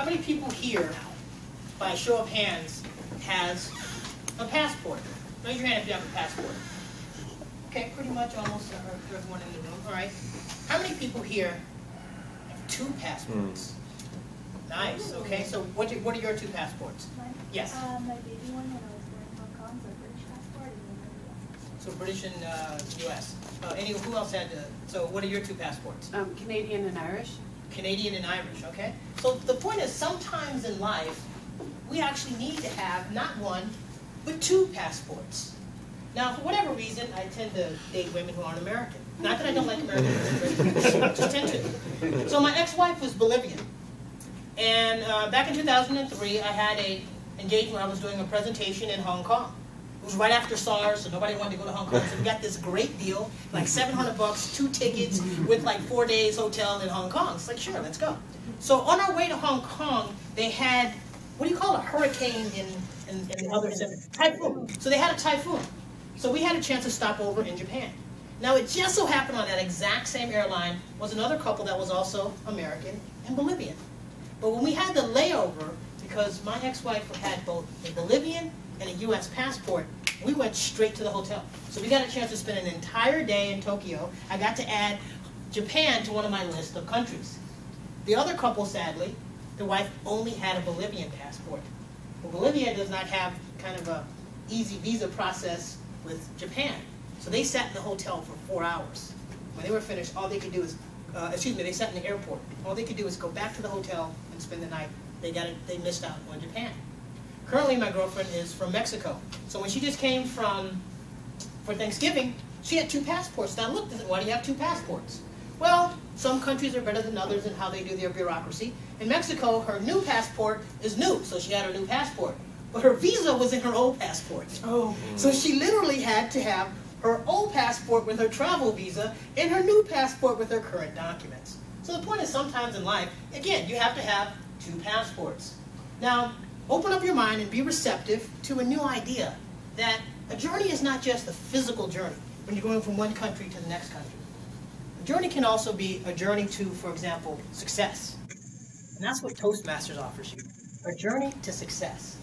How many people here, by a show of hands, has a passport? Raise your hand if you have a passport. Okay, pretty much almost everyone in the room. All right. How many people here have 2 passports? Nice. Okay. So what are your 2 passports? Mine? Yes. My baby one when I was born in Hong Kong, so British passport, and then So British and U.S. Who else had? So what are your 2 passports? Canadian and Irish. Canadian and Irish. Okay. So the point is, sometimes in life, we actually need to have not 1, but 2 passports. Now, for whatever reason, I tend to date women who aren't American. Not that I don't like Americans, just tend to. So my ex-wife was Bolivian. And back in 2003, I had an engagement where I was doing a presentation in Hong Kong. It was right after SARS, so nobody wanted to go to Hong Kong. So we got this great deal, like $700, 2 tickets with like 4 days hotel in Hong Kong. It's like, sure, let's go. So on our way to Hong Kong, they had, what do you call it, a hurricane in the other typhoon. So they had a typhoon. So we had a chance to stop over in Japan. Now it just so happened on that exact same airline was another couple that was also American and Bolivian. But when we had the layover, because my ex-wife had both a Bolivian and a U.S. passport, we went straight to the hotel. So we got a chance to spend an entire day in Tokyo. I got to add Japan to one of my list of countries. The other couple, sadly, the wife only had a Bolivian passport. Well, Bolivia does not have kind of a easy visa process with Japan. So they sat in the hotel for 4 hours. When they were finished, all they could do is, they sat in the airport. All they could do is go back to the hotel and spend the night. They missed out on Japan. Currently, my girlfriend is from Mexico. So when she just came for Thanksgiving, she had 2 passports. Now look, why do you have 2 passports? Well, some countries are better than others in how they do their bureaucracy. In Mexico, her new passport is new, so she had her new passport. But her visa was in her old passport. Oh. So she literally had to have her old passport with her travel visa and her new passport with her current documents. So the point is, sometimes in life, again, you have to have 2 passports. Now, open up your mind and be receptive to a new idea that a journey is not just a physical journey when you're going from one country to the next country. A journey can also be a journey to, for example, success. And that's what Toastmasters offers you. A journey to success.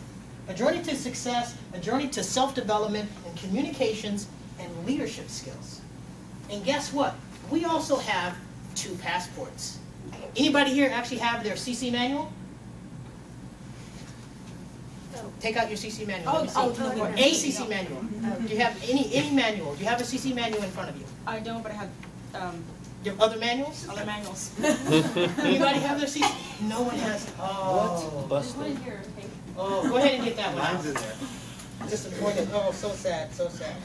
A journey to success, a journey to self-development and communications and leadership skills. And guess what? We also have 2 passports. Anybody here actually have their CC manual? Take out your CC manual. Or ACC manual. Do you have any manual? Do you have a CC manual in front of you? I don't, but I have you have other manuals? other manuals. Anybody have their CC? No one has. Oh. There's one here. Oh, go ahead and get that one. Mine's in there. Disappointed. Oh, so sad, so sad.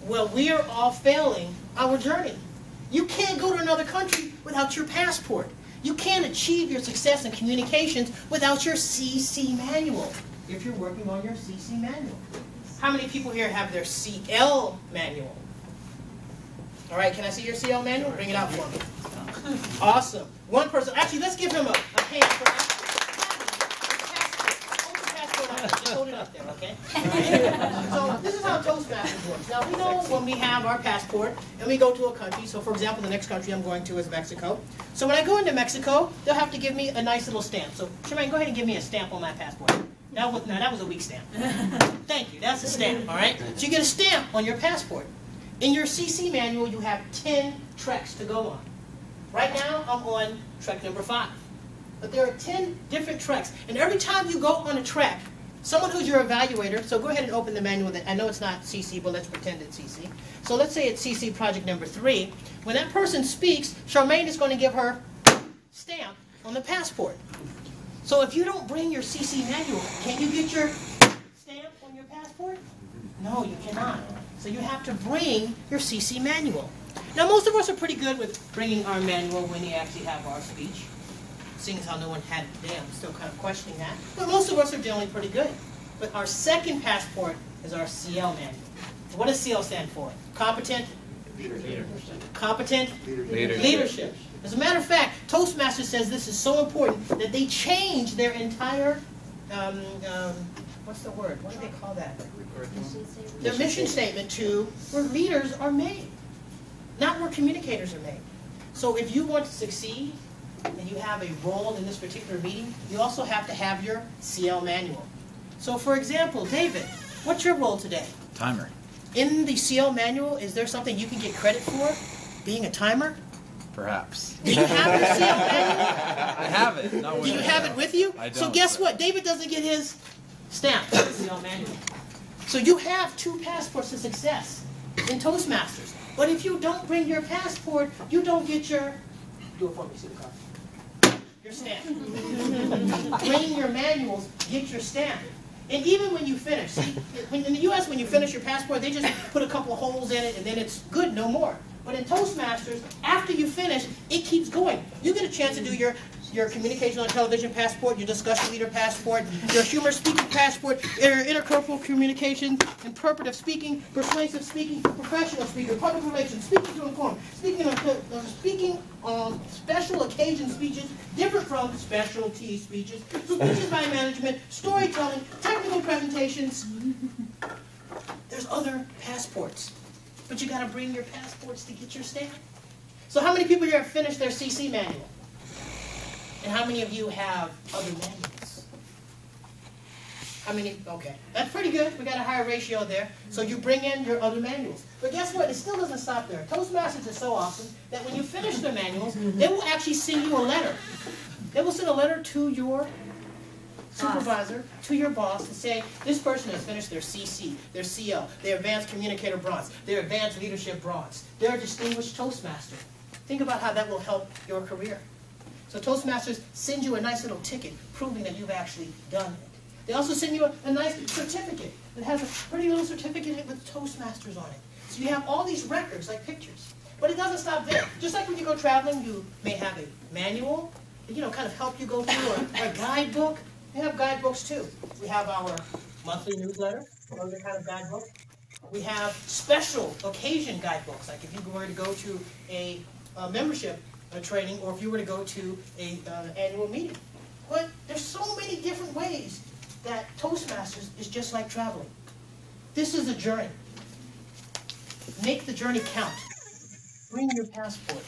Well, we are all failing our journey. You can't go to another country without your passport. You can't achieve your success in communications without your CC manual, if you're working on your CC manual. How many people here have their CL manual? All right, can I see your CL manual? Bring it out for me. Awesome. One person. Actually, let's give him a hand for that. Just hold it up there, okay? Right. So this is how Toastmasters works. Now, we know when we have our passport and we go to a country. So, for example, the next country I'm going to is Mexico. So when I go into Mexico, they'll have to give me a nice little stamp. So, Shemaine, go ahead and give me a stamp on my passport. That was a weak stamp. Thank you. That's a stamp, all right? So you get a stamp on your passport. In your CC manual, you have 10 treks to go on. Right now, I'm on trek number 5. But there are 10 different treks. And every time you go on a trek, someone who's your evaluator, so go ahead and open the manual. I know it's not CC, but let's pretend it's CC. So let's say it's CC project number 3. When that person speaks, Charmaine is going to give her stamp on the passport. So if you don't bring your CC manual, can you get your stamp on your passport? No, you cannot. So you have to bring your CC manual. Now most of us are pretty good with bringing our manual when we actually have our speech. Seeing as how no one had it today, I'm still kind of questioning that. But most of us are generally pretty good. But our second passport is our CL manual. So what does CL stand for? Competent? Leadership. Competent? Leadership. As a matter of fact, Toastmasters says this is so important that they change their entire, what's the word? What do they call that? Their mission statement to where leaders are made, not where communicators are made. So if you want to succeed, and you have a role in this particular meeting, you also have to have your CL manual. So for example, David, what's your role today? Timer. In the CL manual, is there something you can get credit for being a timer? Perhaps. Do you have your CL manual? I have it. Not Do with you me, have no. it with you? I don't. So guess what? David doesn't get his stamp for the CL manual. So you have 2 passports to success in Toastmasters. But if you don't bring your passport, you don't get your, do it for me, see the card, your stamp. Bring your manuals, get your stamp. And even when you finish, see, in the U.S. when you finish your passport, they just put a couple of holes in it and then it's good, no more. But in Toastmasters, after you finish, it keeps going. You get a chance to do your communication on television passport, your discussion leader passport, your humor speaking passport, your intercorporal communication, interpretive speaking, persuasive speaking, professional speaking, public relations, speaking to inform, speaking on special occasion speeches, different from specialty speeches, speeches by management, storytelling, technical presentations. There's other passports, but you got to bring your passports to get your stamp. So how many people here have finished their CC manual? And how many of you have other manuals? How many? Okay, that's pretty good. We got a higher ratio there. So you bring in your other manuals. But guess what? It still doesn't stop there. Toastmasters is so awesome that when you finish their manuals, they will actually send you a letter. They will send a letter to your supervisor, to your boss, to say, this person has finished their CC, their CL, their Advanced Communicator Bronze, their Advanced Leadership Bronze. They're a distinguished Toastmaster. Think about how that will help your career. So Toastmasters send you a nice little ticket proving that you've actually done it. They also send you a nice certificate that has a pretty little certificate with Toastmasters on it. So you have all these records, like pictures. But it doesn't stop there. Just like when you go traveling, you may have a manual, kind of help you go through a guidebook. We have guidebooks too. We have our monthly newsletter, another kind of guidebook. We have special occasion guidebooks, like if you were to go to a membership training, or if you were to go to an annual meeting. But there's so many different ways that Toastmasters is just like traveling. This is a journey. Make the journey count. Bring your passport.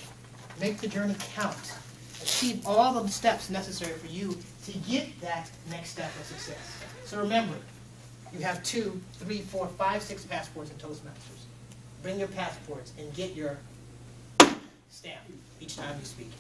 Make the journey count. Achieve all the steps necessary for you to get that next step of success. So remember, you have 2, 3, 4, 5, 6 passports in Toastmasters. Bring your passports and get your stamp each time you speak.